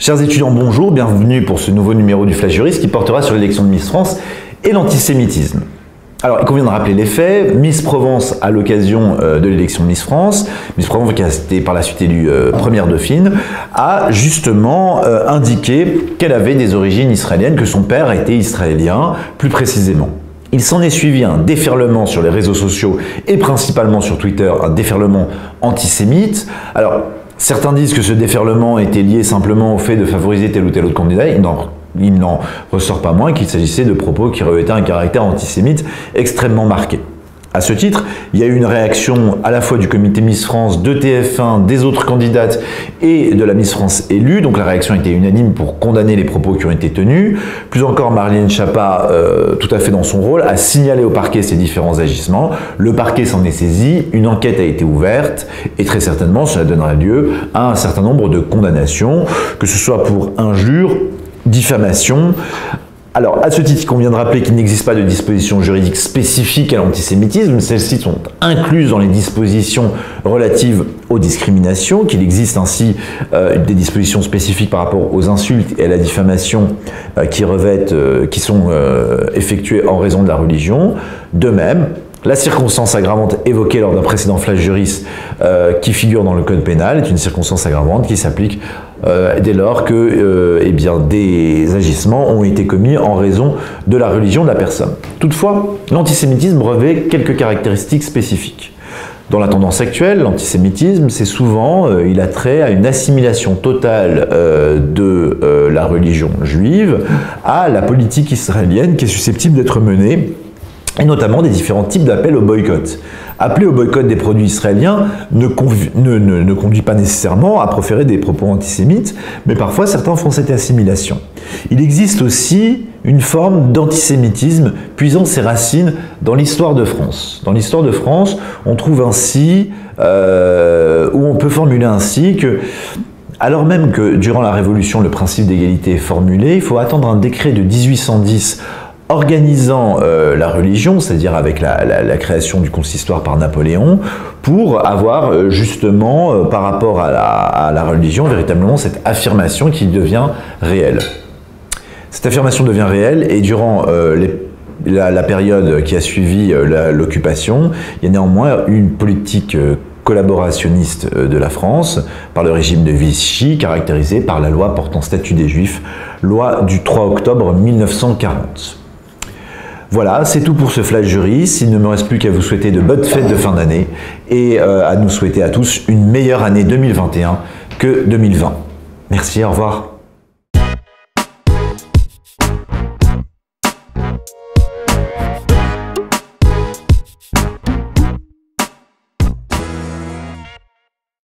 Chers étudiants, bonjour, bienvenue pour ce nouveau numéro du Flash Juriste qui portera sur l'élection de Miss France et l'antisémitisme. Alors, il convient de rappeler les faits. Miss Provence, à l'occasion de l'élection de Miss France, Miss Provence, qui a été par la suite élue première dauphine, a justement indiqué qu'elle avait des origines israéliennes, que son père était israélien, plus précisément. Il s'en est suivi un déferlement sur les réseaux sociaux et principalement sur Twitter, un déferlement antisémite. Alors, certains disent que ce déferlement était lié simplement au fait de favoriser tel ou tel autre candidat. Il n'en ressort pas moins qu'il s'agissait de propos qui revêtaient un caractère antisémite extrêmement marqué. À ce titre, il y a eu une réaction à la fois du comité Miss France, de TF1, des autres candidates et de la Miss France élue. Donc la réaction était unanime pour condamner les propos qui ont été tenus. Plus encore, Marlène Schiappa, tout à fait dans son rôle, a signalé au parquet ces différents agissements. Le parquet s'en est saisi, une enquête a été ouverte et très certainement cela donnera lieu à un certain nombre de condamnations, que ce soit pour injure, diffamation. Alors, à ce titre, il convient de rappeler qu'il n'existe pas de dispositions juridiques spécifiques à l'antisémitisme. Celles-ci sont incluses dans les dispositions relatives aux discriminations, qu'il existe ainsi des dispositions spécifiques par rapport aux insultes et à la diffamation qui sont effectuées en raison de la religion. De même, la circonstance aggravante évoquée lors d'un précédent flash juriste qui figure dans le code pénal est une circonstance aggravante qui s'applique dès lors que des agissements ont été commis en raison de la religion de la personne. Toutefois, l'antisémitisme revêt quelques caractéristiques spécifiques. Dans la tendance actuelle, l'antisémitisme, c'est souvent, il a trait à une assimilation totale de la religion juive à la politique israélienne qui est susceptible d'être menée, et notamment des différents types d'appels au boycott. Appeler au boycott des produits israéliens ne conduit pas nécessairement à proférer des propos antisémites, mais parfois certains font cette assimilation. Il existe aussi une forme d'antisémitisme puisant ses racines dans l'histoire de France. Dans l'histoire de France, on trouve ainsi, où on peut formuler ainsi que alors même que durant la Révolution, le principe d'égalité est formulé, il faut attendre un décret de 1810 organisant la religion, c'est-à-dire avec la création du consistoire par Napoléon, pour avoir justement, par rapport à la religion, véritablement cette affirmation qui devient réelle. Cette affirmation devient réelle et durant la période qui a suivi l'occupation, il y a néanmoins une politique collaborationniste de la France par le régime de Vichy, caractérisée par la loi portant statut des Juifs, loi du 3 octobre 1940. Voilà, c'est tout pour ce flash juriste. Il ne me reste plus qu'à vous souhaiter de bonnes fêtes de fin d'année et à nous souhaiter à tous une meilleure année 2021 que 2020. Merci, au revoir.